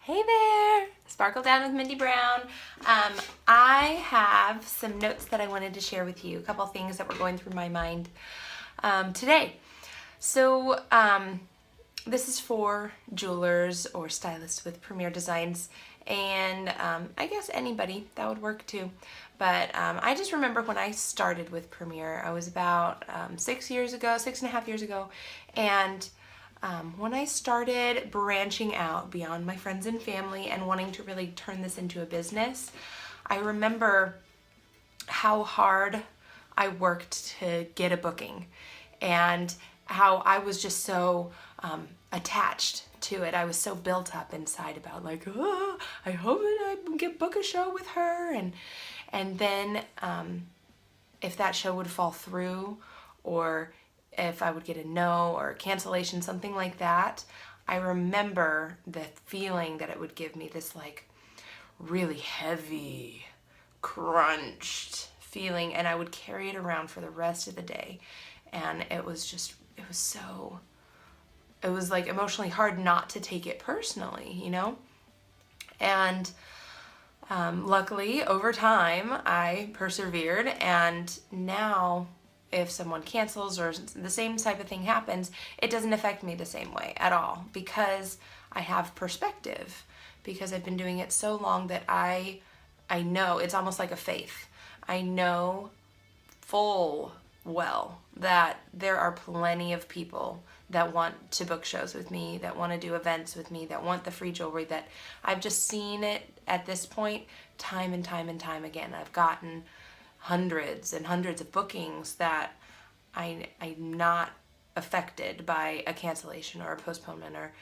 Hey there! Sparkle Down with Mindy Brown. I have some notes that I wanted to share with you, a couple things that were going through my mind today. So this is for jewelers or stylists with Premier Designs, and I guess anybody, that would work too. But I just remember when I started with Premier, I was about 6.5 years ago, and when I started branching out beyond my friends and family and wanting to really turn this into a business, I remember how hard I worked to get a booking and how I was just so attached to it. I was so built up inside about like, oh, I hope that I can book a show with her, and then if that show would fall through, or if I would get a no or a cancellation, something like that, I remember the feeling that it would give me, this like really heavy, crunched feeling, and I would carry it around for the rest of the day. And it was like emotionally hard not to take it personally, you know? And luckily, over time, I persevered, and now if someone cancels or the same type of thing happens, it doesn't affect me the same way at all, because I have perspective, because I've been doing it so long that I know, it's almost like a faith. I know full well that there are plenty of people that want to book shows with me, that want to do events with me, that want the free jewelry, that I've just seen it at this point time and time and time again. I've gotten hundreds and hundreds of bookings that I'm not affected by a cancellation or a postponement or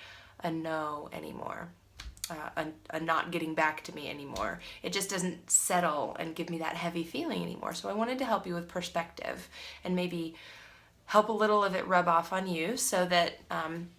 a no anymore, a not getting back to me anymore. It just doesn't settle and give me that heavy feeling anymore. So I wanted to help you with perspective and maybe help a little of it rub off on you, so that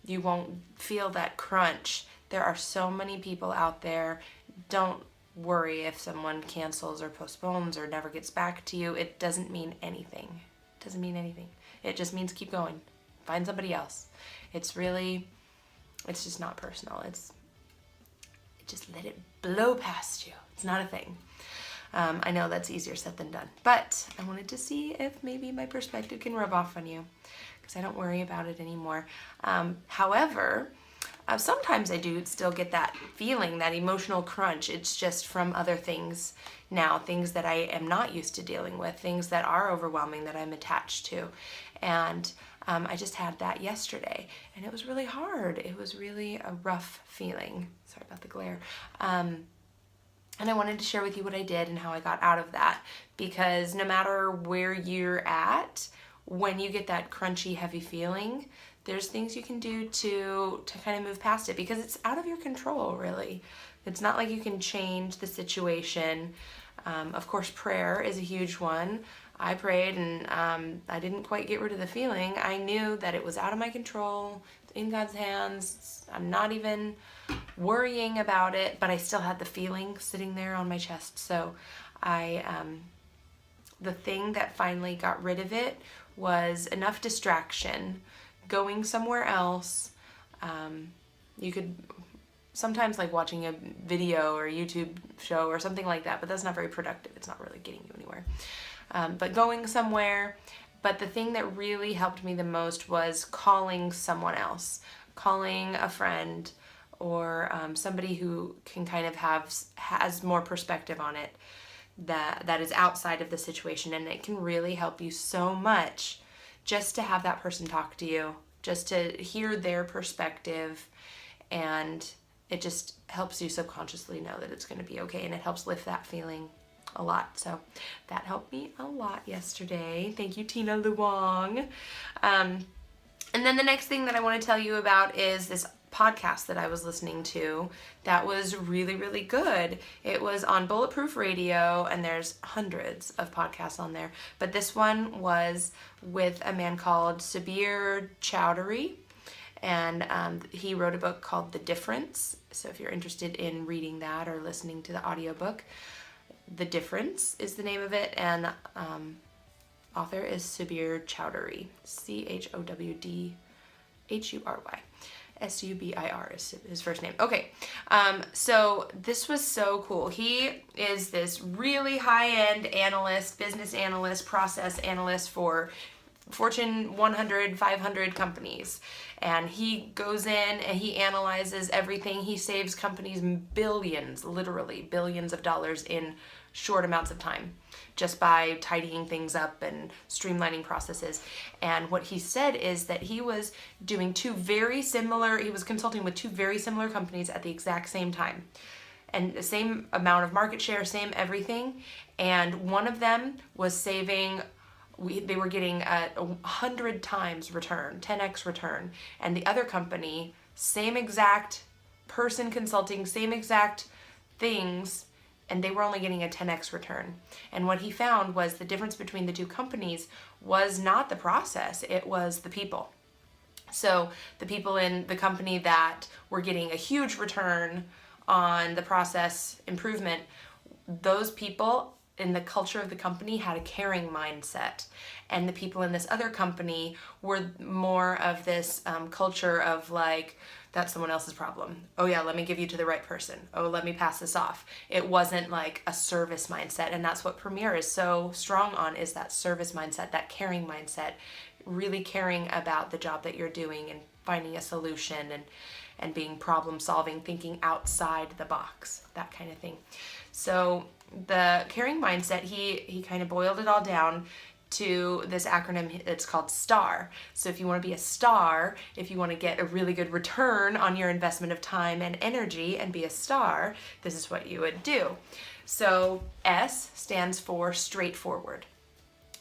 you won't feel that crunch. There are so many people out there. Don't worry if someone cancels or postpones or never gets back to you. It doesn't mean anything. It doesn't mean anything. It just means keep going. Find somebody else. It's just not personal. Just let it blow past you. It's not a thing. I know that's easier said than done, but I wanted to see if maybe my perspective can rub off on you, because I don't worry about it anymore. However, sometimes I do still get that feeling, that emotional crunch. It's just from other things now, things that I am not used to dealing with, things that are overwhelming, that I'm attached to. And I just had that yesterday, and it was really hard. It was really a rough feeling. Sorry about the glare. And I wanted to share with you what I did and how I got out of that, because no matter where you're at, when you get that crunchy, heavy feeling, there's things you can do to kind of move past it, because it's out of your control, really. It's not like you can change the situation. Of course, prayer is a huge one. I prayed, and I didn't quite get rid of the feeling. I knew that it was out of my control, in God's hands. I'm not even worrying about it, but I still had the feeling sitting there on my chest. So the thing that finally got rid of it was enough distraction, going somewhere else. You could sometimes like watching a video or a YouTube show or something like that, but that's not very productive. It's not really getting you anywhere. But going somewhere. But the thing that really helped me the most was calling someone else, calling a friend, or somebody who can kind of has more perspective on it, that is outside of the situation. And it can really help you so much just to have that person talk to you, just to hear their perspective, and it just helps you subconsciously know that it's going to be okay, and it helps lift that feeling a lot. So that helped me a lot yesterday. Thank you, Tina Luong. And then the next thing that I want to tell you about is this podcast that I was listening to that was really, really good. It was on Bulletproof Radio, and there's hundreds of podcasts on there, but this one was with a man called Subir Chowdhury, and he wrote a book called The Difference. So if you're interested in reading that or listening to the audiobook, The Difference is the name of it, and author is Subir Chowdhury, Chowdhury. Subir is his first name. Okay, so this was so cool. He is this really high-end analyst, business analyst, process analyst for Fortune 100, 500 companies. And he goes in and he analyzes everything. He saves companies billions, literally billions of dollars in short amounts of time, just by tidying things up and streamlining processes. And what he said is that he was doing he was consulting with two very similar companies at the exact same time. And the same amount of market share, same everything. And one of them was saving, they were getting a 100 times return, 10x return. And the other company, same exact person consulting, same exact things, and they were only getting a 10x return. And what he found was the difference between the two companies was not the process, it was the people. So the people in the company that were getting a huge return on the process improvement, those people in the culture of the company had a caring mindset. And the people in this other company were more of this culture of like, that's someone else's problem. Oh yeah, let me give you to the right person. Oh, let me pass this off. It wasn't like a service mindset. And that's what Premier is so strong on, is that service mindset, that caring mindset, really caring about the job that you're doing and finding a solution and being problem solving, thinking outside the box, that kind of thing. So the caring mindset, he kind of boiled it all down to this acronym. It's called STAR. So if you want to be a star, if you want to get a really good return on your investment of time and energy and be a star, this is what you would do. So S stands for straightforward.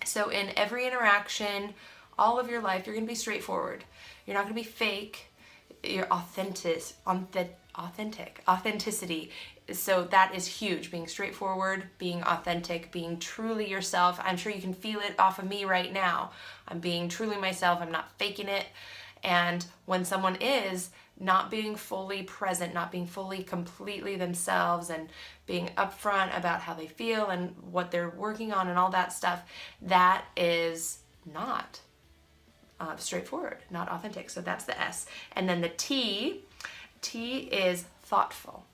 So in every interaction, all of your life, you're going to be straightforward. You're not going to be fake. You're authenticity. So that is huge, being straightforward, being authentic, being truly yourself. I'm sure you can feel it off of me right now. I'm being truly myself. I'm not faking it. And when someone is not being fully present, not being fully completely themselves, and being upfront about how they feel and what they're working on and all that stuff, that is not straightforward, not authentic. So that's the S. And then the T is thoughtful.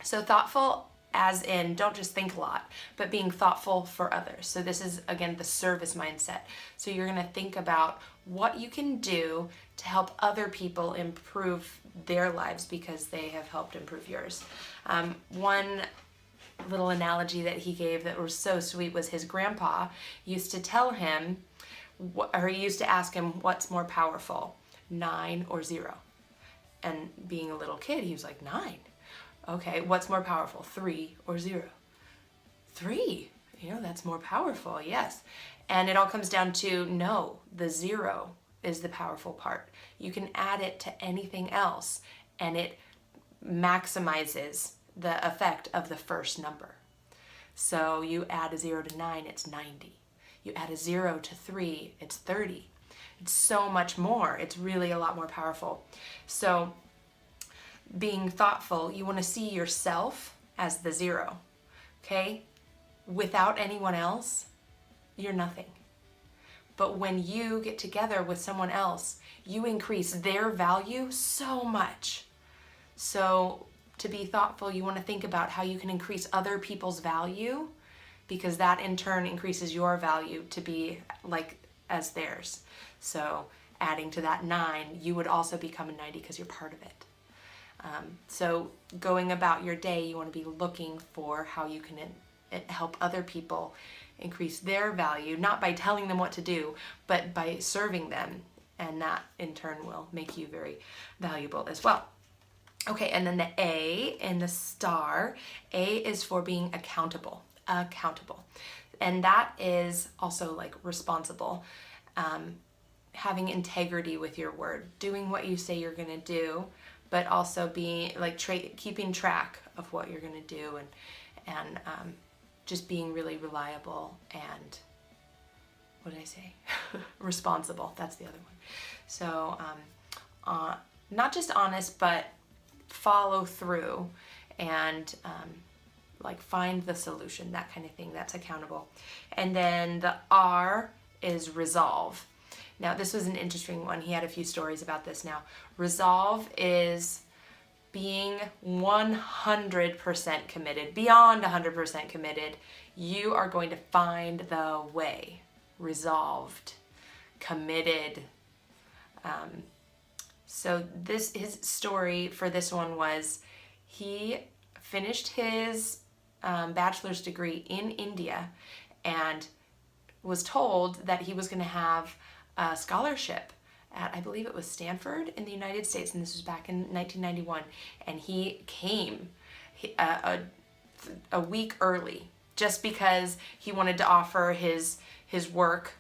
So thoughtful as in don't just think a lot, but being thoughtful for others. So this is, again, the service mindset. So you're going to think about what you can do to help other people improve their lives because they have helped improve yours. One little analogy that he gave that was so sweet was his grandpa used to tell him, or he used to ask him, what's more powerful, 9 or 0? And being a little kid, he was like, 9. Okay, what's more powerful, 3 or 0? 3, that's more powerful, yes. And it all comes down to, no, the 0 is the powerful part. You can add it to anything else, and it maximizes the effect of the first number. So you add a 0 to 9, it's 90. You add a 0 to 3, it's 30. It's so much more. It's really a lot more powerful. So being thoughtful, you want to see yourself as the 0, okay? Without anyone else, you're nothing. But when you get together with someone else, you increase their value so much. So to be thoughtful, you want to think about how you can increase other people's value, because that in turn increases your value to be like as theirs. So adding to that 9, you would also become a 90 because you're part of it. So going about your day, you want to be looking for how you can help other people increase their value, not by telling them what to do, but by serving them. And that in turn will make you very valuable as well. Okay, and then the A in the STAR, A is for being accountable. And that is also like responsible, having integrity with your word, doing what you say you're going to do, but also being like keeping track of what you're going to do, and just being really reliable and, what did I say? Responsible. That's the other one. So not just honest, but follow through and like find the solution, that kind of thing. That's accountable. And then the R is resolve. Now, this was an interesting one. He had a few stories about this now. Resolve is being 100% committed, beyond 100% committed. You are going to find the way. Resolved, committed. So his story for this one was he finished his bachelor's degree in India and was told that he was going to have a scholarship at, I believe it was Stanford in the United States, and this was back in 1991, and he came a week early just because he wanted to offer his work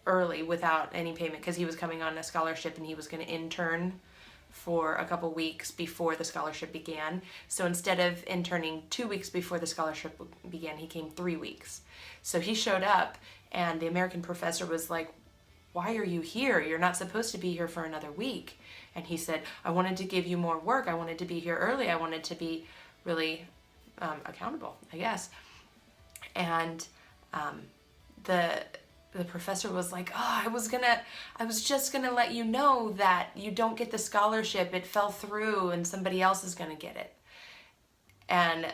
early without any payment, because he was coming on a scholarship and he was going to intern for a couple weeks before the scholarship began. So instead of interning 2 weeks before the scholarship began, he came 3 weeks. So he showed up and the American professor was like, "Why are you here? You're not supposed to be here for another week." And he said, "I wanted to give you more work. I wanted to be here early. I wanted to be really accountable, I guess." And the professor was like, "Oh, I was just gonna let you know that you don't get the scholarship. It fell through and somebody else is gonna get it." And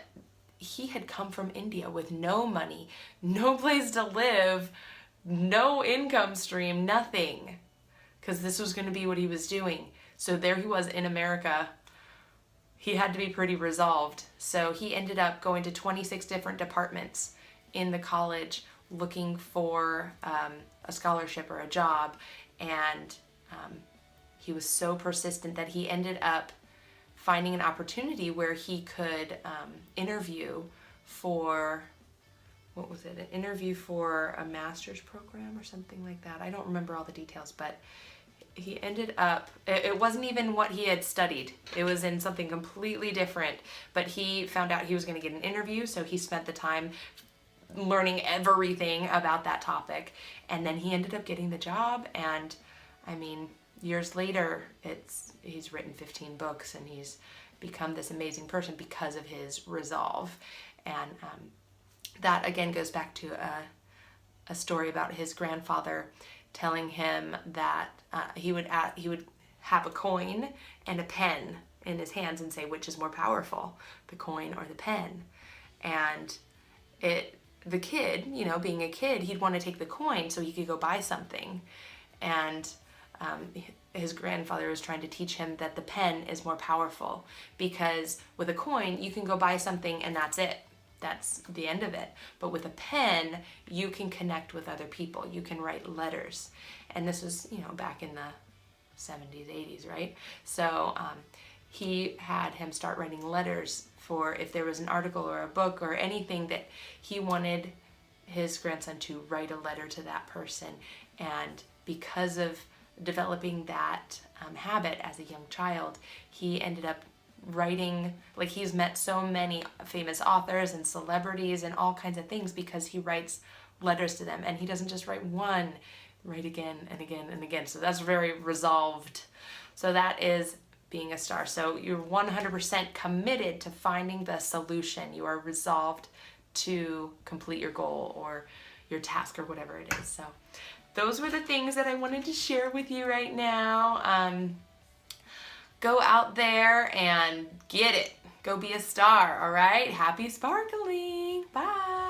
he had come from India with no money, no place to live, no income stream, nothing, because this was going to be what he was doing. So there he was in America. He had to be pretty resolved. So he ended up going to 26 different departments in the college looking for a scholarship or a job. And he was so persistent that he ended up finding an opportunity where he could interview for, what was it, an interview for a master's program or something like that. I don't remember all the details, but he ended up, it wasn't even what he had studied. It was in something completely different, but he found out he was going to get an interview, so he spent the time learning everything about that topic, and then he ended up getting the job. And I mean, years later, he's written 15 books and he's become this amazing person because of his resolve. And that again goes back to a story about his grandfather telling him that he would have a coin and a pen in his hands and say, which is more powerful, the coin or the pen? And the kid, being a kid, he'd want to take the coin so he could go buy something. And his grandfather was trying to teach him that the pen is more powerful, because with a coin you can go buy something and that's it. That's the end of it. But with a pen, you can connect with other people. You can write letters. And this was, back in the 70s, 80s, right? So he had him start writing letters for if there was an article or a book or anything that he wanted his grandson to write a letter to that person. And because of developing that habit as a young child, he ended up writing, like, he's met so many famous authors and celebrities and all kinds of things because he writes letters to them. And he doesn't just write one, write again and again and again. So that's very resolved. So that is being a star. So you're 100% committed to finding the solution. You are resolved to complete your goal or your task or whatever it is. So those were the things that I wanted to share with you right now. Go out there and get it. Go be a star, all right? Happy sparkling. Bye.